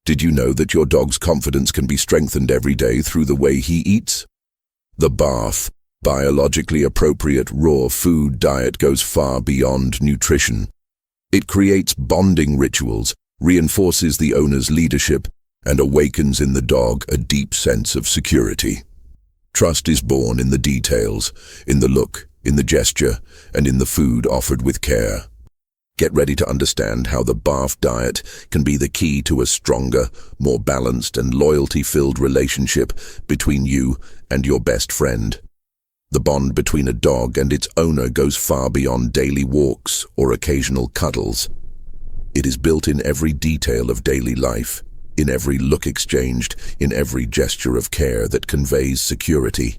Did you know that your dog's confidence can be strengthened every day through the way he eats? The BARF, biologically appropriate raw food diet, goes far beyond nutrition. It creates bonding rituals, reinforces the owner's leadership, and awakens in the dog a deep sense of security. Trust is born in the details, in the look, in the gesture, and in the food offered with care. Get ready to understand how the BARF diet can be the key to a stronger, more balanced and loyalty-filled relationship between you and your best friend. The bond between a dog and its owner goes far beyond daily walks or occasional cuddles. It is built in every detail of daily life, in every look exchanged, in every gesture of care that conveys security.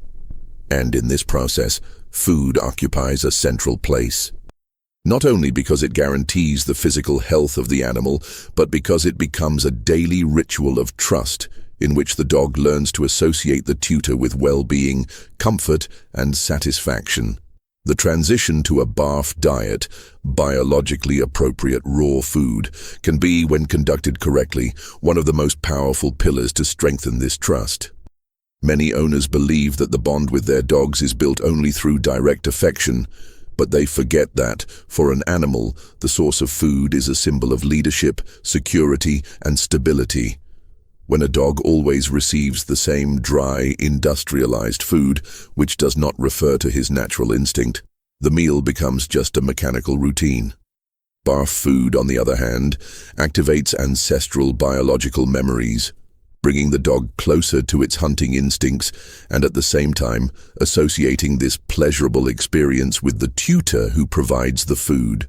And in this process, food occupies a central place. Not only because it guarantees the physical health of the animal, but because it becomes a daily ritual of trust in which the dog learns to associate the tutor with well-being, comfort, and satisfaction. The transition to a BARF diet, biologically appropriate raw food, can be, when conducted correctly, one of the most powerful pillars to strengthen this trust. Many owners believe that the bond with their dogs is built only through direct affection, but they forget that, for an animal, the source of food is a symbol of leadership, security, and stability. When a dog always receives the same dry, industrialized food, which does not refer to his natural instinct, the meal becomes just a mechanical routine. BARF food, on the other hand, activates ancestral biological memories, bringing the dog closer to its hunting instincts and at the same time associating this pleasurable experience with the tutor who provides the food.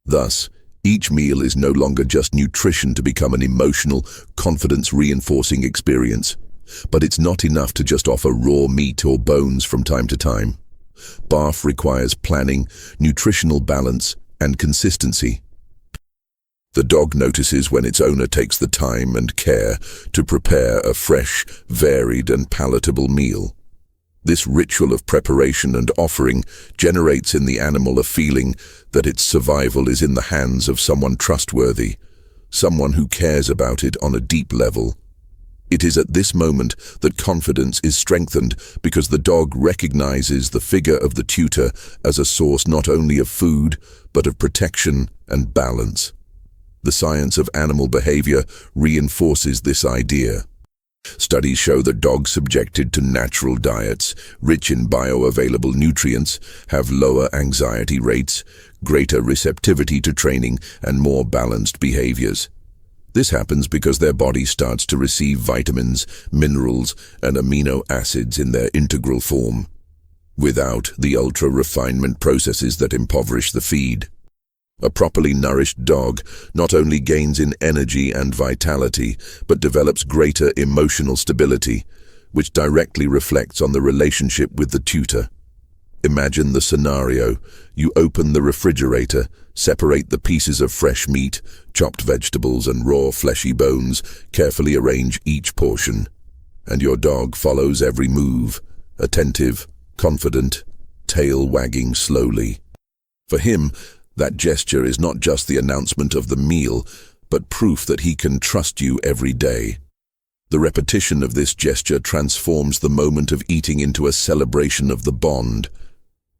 Thus, each meal is no longer just nutrition to become an emotional, confidence-reinforcing experience. But it's not enough to just offer raw meat or bones from time to time. BARF requires planning, nutritional balance, and consistency. The dog notices when its owner takes the time and care to prepare a fresh, varied, and palatable meal. This ritual of preparation and offering generates in the animal a feeling that its survival is in the hands of someone trustworthy, someone who cares about it on a deep level. It is at this moment that confidence is strengthened because the dog recognizes the figure of the tutor as a source not only of food, but of protection and balance. The science of animal behavior reinforces this idea. Studies show that dogs subjected to natural diets, rich in bioavailable nutrients, have lower anxiety rates, greater receptivity to training, and more balanced behaviors. This happens because their body starts to receive vitamins, minerals, and amino acids in their integral form, without the ultra-refinement processes that impoverish the feed. A properly nourished dog not only gains in energy and vitality, but develops greater emotional stability, which directly reflects on the relationship with the tutor. Imagine the scenario. You open the refrigerator, separate the pieces of fresh meat, chopped vegetables, and raw fleshy bones, carefully arrange each portion, and your dog follows every move, attentive, confident, tail wagging slowly. For him, that gesture is not just the announcement of the meal, but proof that he can trust you every day. The repetition of this gesture transforms the moment of eating into a celebration of the bond.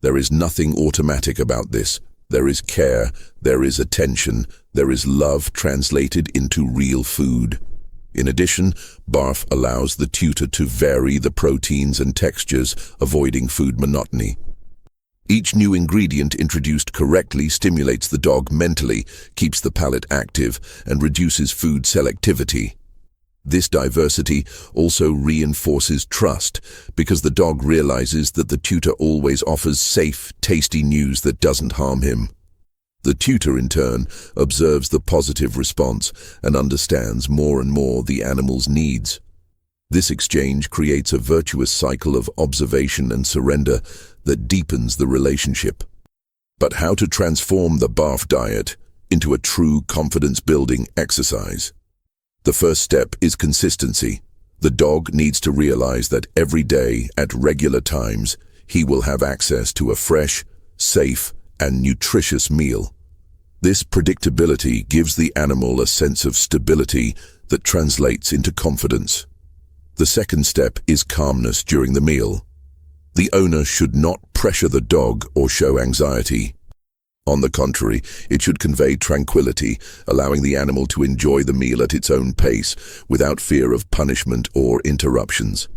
There is nothing automatic about this. There is care, there is attention, there is love translated into real food. In addition, BARF allows the tutor to vary the proteins and textures, avoiding food monotony. Each new ingredient introduced correctly stimulates the dog mentally, keeps the palate active, and reduces food selectivity. This diversity also reinforces trust, because the dog realizes that the tutor always offers safe, tasty news that doesn't harm him. The tutor, in turn, observes the positive response and understands more and more the animal's needs. This exchange creates a virtuous cycle of observation and surrender that deepens the relationship. But how to transform the BARF diet into a true confidence-building exercise? The first step is consistency. The dog needs to realize that every day, at regular times, he will have access to a fresh, safe, and nutritious meal. This predictability gives the animal a sense of stability, that translates into confidence. The second step is calmness during the meal. The owner should not pressure the dog or show anxiety. On the contrary, it should convey tranquility, allowing the animal to enjoy the meal at its own pace without fear of punishment or interruptions.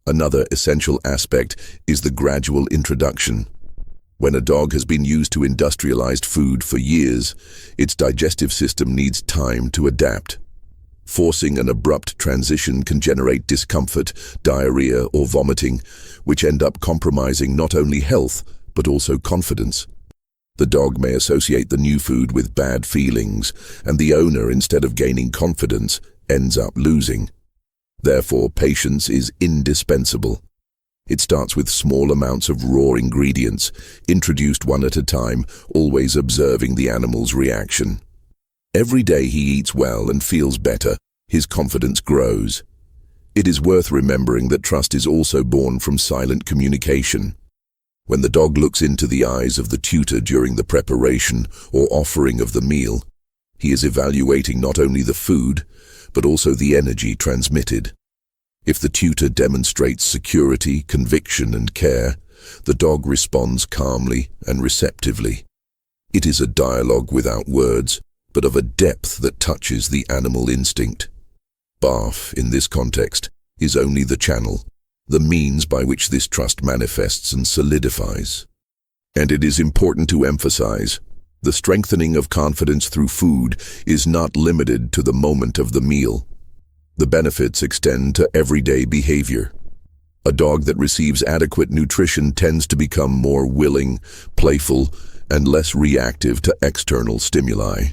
Another essential aspect is the gradual introduction. When a dog has been used to industrialized food for years, its digestive system needs time to adapt. Forcing an abrupt transition can generate discomfort, diarrhea, or vomiting, which end up compromising not only health, but also confidence. The dog may associate the new food with bad feelings, and the owner, instead of gaining confidence, ends up losing. Therefore, patience is indispensable. It starts with small amounts of raw ingredients, introduced one at a time, always observing the animal's reaction. Every day he eats well and feels better, his confidence grows. It is worth remembering that trust is also born from silent communication. When the dog looks into the eyes of the tutor during the preparation or offering of the meal, he is evaluating not only the food, but also the energy transmitted. If the tutor demonstrates security, conviction, and care, the dog responds calmly and receptively. It is a dialogue without words, but of a depth that touches the animal instinct. BARF, in this context, is only the channel, the means by which this trust manifests and solidifies. And it is important to emphasize, the strengthening of confidence through food is not limited to the moment of the meal. The benefits extend to everyday behavior. A dog that receives adequate nutrition tends to become more willing, playful, and less reactive to external stimuli.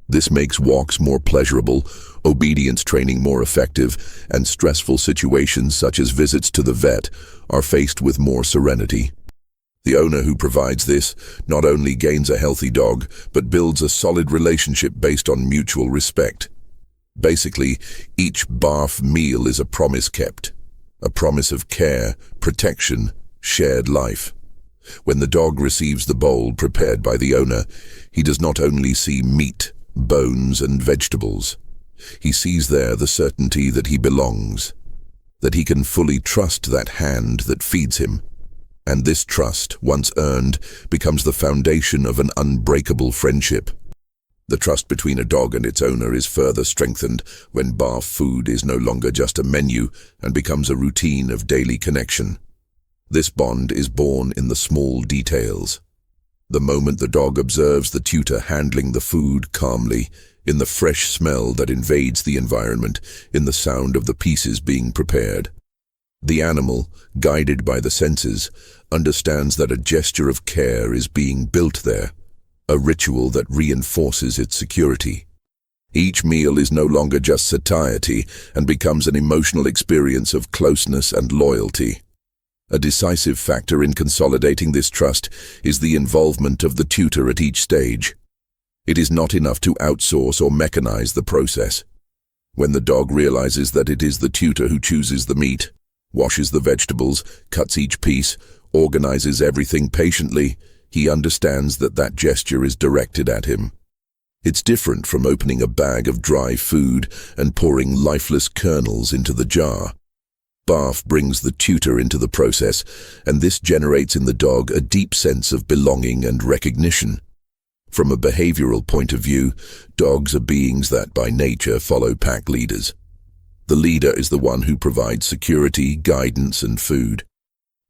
This makes walks more pleasurable, obedience training more effective, and stressful situations such as visits to the vet are faced with more serenity. The owner who provides this not only gains a healthy dog, but builds a solid relationship based on mutual respect. Basically, each BARF meal is a promise kept, a promise of care, protection, shared life. When the dog receives the bowl prepared by the owner, he does not only see meat, bones, and vegetables. He sees there the certainty that he belongs, that he can fully trust that hand that feeds him. And this trust, once earned, becomes the foundation of an unbreakable friendship. The trust between a dog and its owner is further strengthened when BARF food is no longer just a menu and becomes a routine of daily connection. This bond is born in the small details. The moment the dog observes the tutor handling the food calmly, in the fresh smell that invades the environment, in the sound of the pieces being prepared. The animal, guided by the senses, understands that a gesture of care is being built there, a ritual that reinforces its security. Each meal is no longer just satiety and becomes an emotional experience of closeness and loyalty. A decisive factor in consolidating this trust is the involvement of the tutor at each stage. It is not enough to outsource or mechanize the process. When the dog realizes that it is the tutor who chooses the meat, washes the vegetables, cuts each piece, organizes everything patiently, he understands that that gesture is directed at him. It's different from opening a bag of dry food and pouring lifeless kernels into the jar. BARF brings the tutor into the process, and this generates in the dog a deep sense of belonging and recognition. From a behavioral point of view, dogs are beings that by nature follow pack leaders. The leader is the one who provides security, guidance, and food.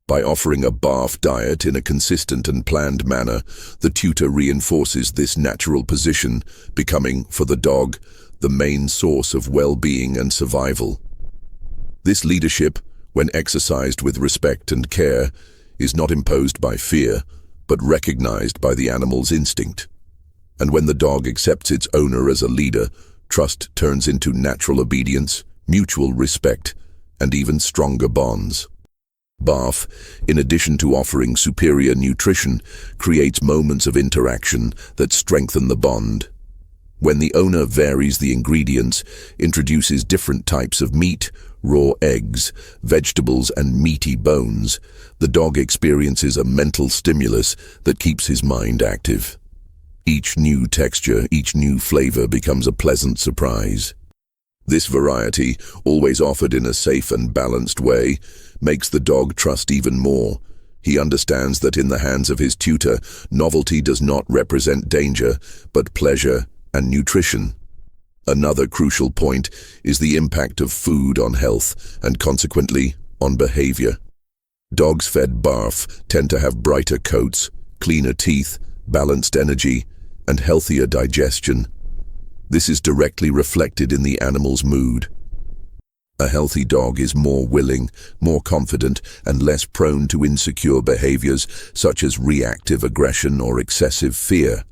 By offering a BARF diet in a consistent and planned manner, the tutor reinforces this natural position, becoming, for the dog, the main source of well-being and survival. This leadership, when exercised with respect and care, is not imposed by fear, but recognized by the animal's instinct. And when the dog accepts its owner as a leader, trust turns into natural obedience, mutual respect, and even stronger bonds. BARF, in addition to offering superior nutrition, creates moments of interaction that strengthen the bond. When the owner varies the ingredients, introduces different types of meat, raw eggs, vegetables, and meaty bones, the dog experiences a mental stimulus that keeps his mind active. Each new texture, each new flavor becomes a pleasant surprise. This variety, always offered in a safe and balanced way, makes the dog trust even more. He understands that in the hands of his tutor, novelty does not represent danger, but pleasure and nutrition. Another crucial point is the impact of food on health and consequently on behavior. Dogs fed BARF tend to have brighter coats, cleaner teeth, balanced energy, and healthier digestion. This is directly reflected in the animal's mood. A healthy dog is more willing, more confident, and less prone to insecure behaviors such as reactive aggression or excessive fear.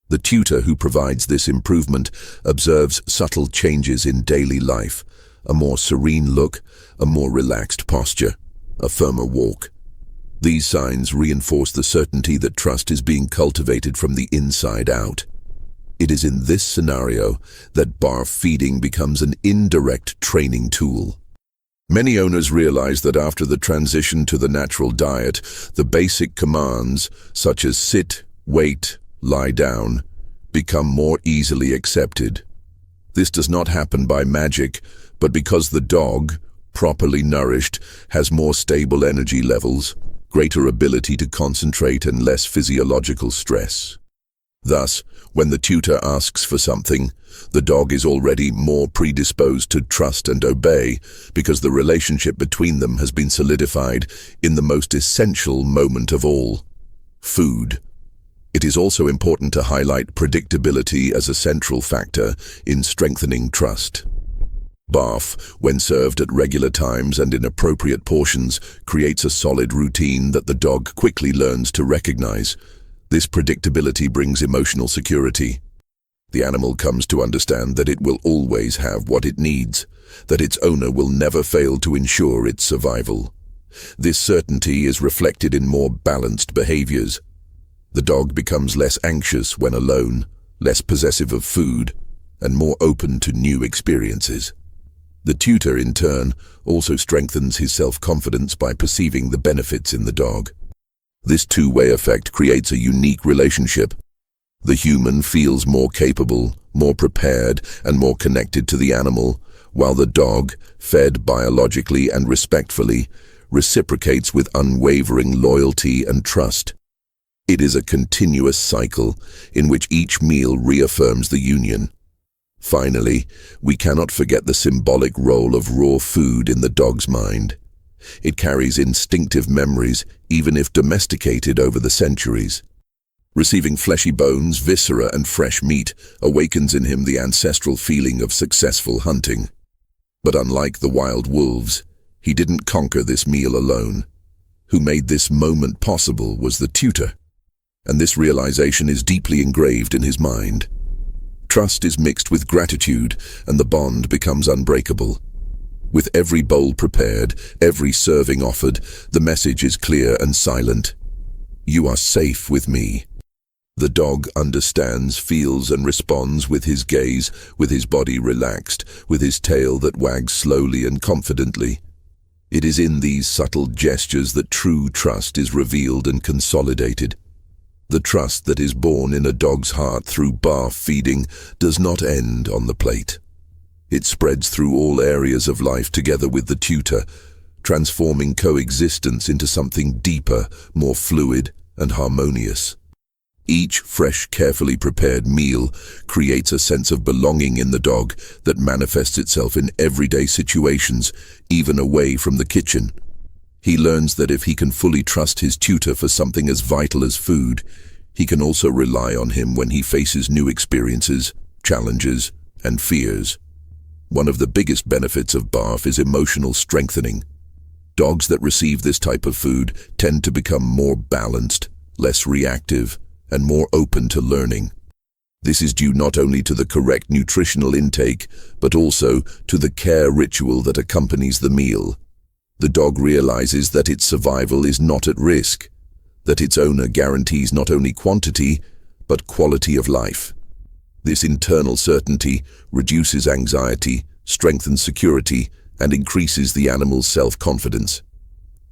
The tutor who provides this improvement observes subtle changes in daily life: a more serene look, a more relaxed posture, a firmer walk. These signs reinforce the certainty that trust is being cultivated from the inside out. It is in this scenario that BARF feeding becomes an indirect training tool. Many owners realize that after the transition to the natural diet, the basic commands, such as sit, wait, lie down, become more easily accepted. This does not happen by magic, but because the dog, properly nourished, has more stable energy levels, greater ability to concentrate, and less physiological stress. Thus, when the tutor asks for something, the dog is already more predisposed to trust and obey because the relationship between them has been solidified in the most essential moment of all: food. It is also important to highlight predictability as a central factor in strengthening trust. BARF, when served at regular times and in appropriate portions, creates a solid routine that the dog quickly learns to recognize. This predictability brings emotional security. The animal comes to understand that it will always have what it needs, that its owner will never fail to ensure its survival. This certainty is reflected in more balanced behaviors. The dog becomes less anxious when alone, less possessive of food, and more open to new experiences. The tutor, in turn, also strengthens his self-confidence by perceiving the benefits in the dog. This two-way effect creates a unique relationship. The human feels more capable, more prepared, and more connected to the animal, while the dog, fed biologically and respectfully, reciprocates with unwavering loyalty and trust. It is a continuous cycle in which each meal reaffirms the union. Finally, we cannot forget the symbolic role of raw food in the dog's mind. It carries instinctive memories, even if domesticated over the centuries. Receiving fleshy bones, viscera, and fresh meat awakens in him the ancestral feeling of successful hunting. But unlike the wild wolves, he didn't conquer this meal alone. Who made this moment possible was the tutor, and this realization is deeply engraved in his mind. Trust is mixed with gratitude, and the bond becomes unbreakable. With every bowl prepared, every serving offered, the message is clear and silent: you are safe with me. The dog understands, feels, and responds with his gaze, with his body relaxed, with his tail that wags slowly and confidently. It is in these subtle gestures that true trust is revealed and consolidated. The trust that is born in a dog's heart through BARF feeding does not end on the plate. It spreads through all areas of life together with the tutor, transforming coexistence into something deeper, more fluid, and harmonious. Each fresh, carefully prepared meal creates a sense of belonging in the dog that manifests itself in everyday situations, even away from the kitchen. He learns that if he can fully trust his tutor for something as vital as food, he can also rely on him when he faces new experiences, challenges, and fears. One of the biggest benefits of BARF is emotional strengthening. Dogs that receive this type of food tend to become more balanced, less reactive, and more open to learning. This is due not only to the correct nutritional intake, but also to the care ritual that accompanies the meal. The dog realizes that its survival is not at risk, that its owner guarantees not only quantity, but quality of life. This internal certainty reduces anxiety, strengthens security, and increases the animal's self-confidence.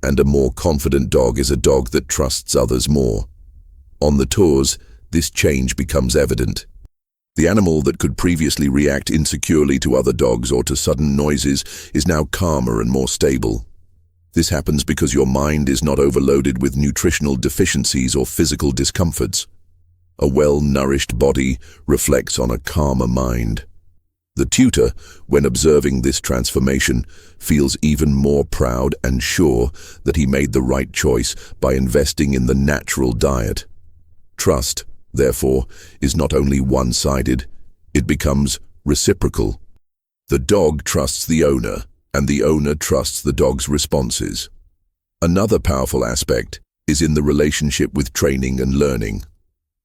And a more confident dog is a dog that trusts others more. On the tours, this change becomes evident. The animal that could previously react insecurely to other dogs or to sudden noises is now calmer and more stable. This happens because your mind is not overloaded with nutritional deficiencies or physical discomforts. A well-nourished body reflects on a calmer mind. The tutor, when observing this transformation, feels even more proud and sure that he made the right choice by investing in the natural diet. Trust, therefore, is not only one-sided, it becomes reciprocal. The dog trusts the owner, and the owner trusts the dog's responses. Another powerful aspect is in the relationship with training and learning.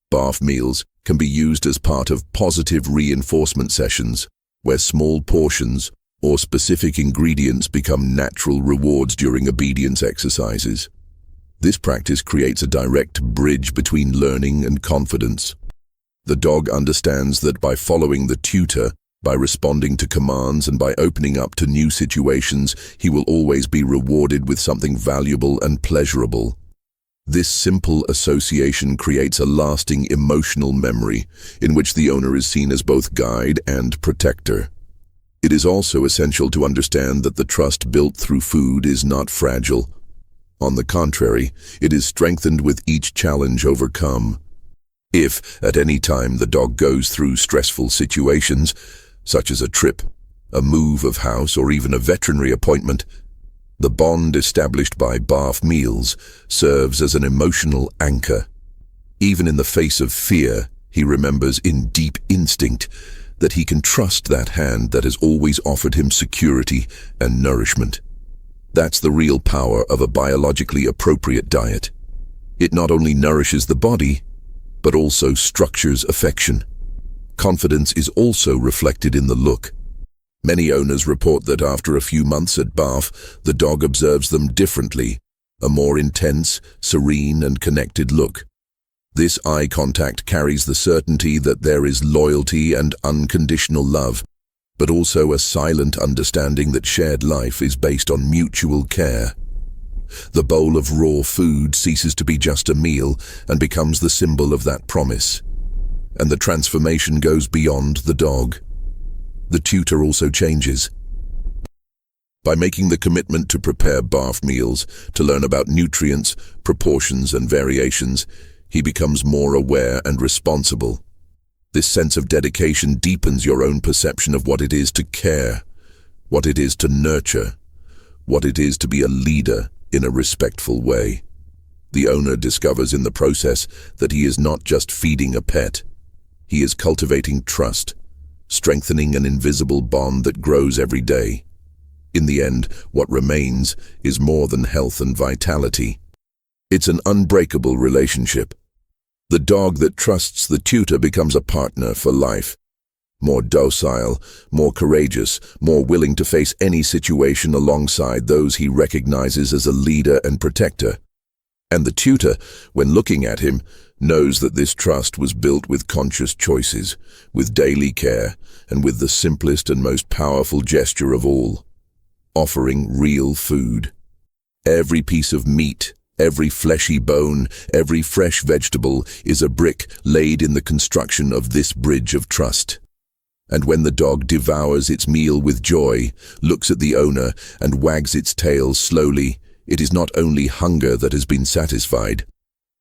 BARF meals can be used as part of positive reinforcement sessions, where small portions or specific ingredients become natural rewards during obedience exercises. This practice creates a direct bridge between learning and confidence. The dog understands that by following the tutor, by responding to commands and by opening up to new situations, he will always be rewarded with something valuable and pleasurable. This simple association creates a lasting emotional memory in which the owner is seen as both guide and protector. It is also essential to understand that the trust built through food is not fragile. On the contrary, it is strengthened with each challenge overcome. If, at any time, the dog goes through stressful situations, such as a trip, a move of house, or even a veterinary appointment, the bond established by BARF meals serves as an emotional anchor. Even in the face of fear, he remembers in deep instinct that he can trust that hand that has always offered him security and nourishment. That's the real power of a biologically appropriate diet. It not only nourishes the body, but also structures affection. Confidence is also reflected in the look. Many owners report that after a few months at BARF, the dog observes them differently, a more intense, serene and connected look. This eye contact carries the certainty that there is loyalty and unconditional love, but also a silent understanding that shared life is based on mutual care. The bowl of raw food ceases to be just a meal and becomes the symbol of that promise. And the transformation goes beyond the dog. The tutor also changes. By making the commitment to prepare BARF meals, to learn about nutrients, proportions and variations, he becomes more aware and responsible. This sense of dedication deepens your own perception of what it is to care, what it is to nurture, what it is to be a leader in a respectful way. The owner discovers in the process that he is not just feeding a pet. He is cultivating trust, strengthening an invisible bond that grows every day. In the end, what remains is more than health and vitality. It's an unbreakable relationship. The dog that trusts the tutor becomes a partner for life. More docile, more courageous, more willing to face any situation alongside those he recognizes as a leader and protector. And the tutor, when looking at him, knows that this trust was built with conscious choices, with daily care, and with the simplest and most powerful gesture of all, offering real food. Every piece of meat, every fleshy bone, every fresh vegetable is a brick laid in the construction of this bridge of trust. And when the dog devours its meal with joy, looks at the owner, and wags its tail slowly, it is not only hunger that has been satisfied.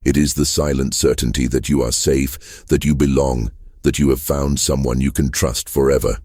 It is the silent certainty that you are safe, that you belong, that you have found someone you can trust forever.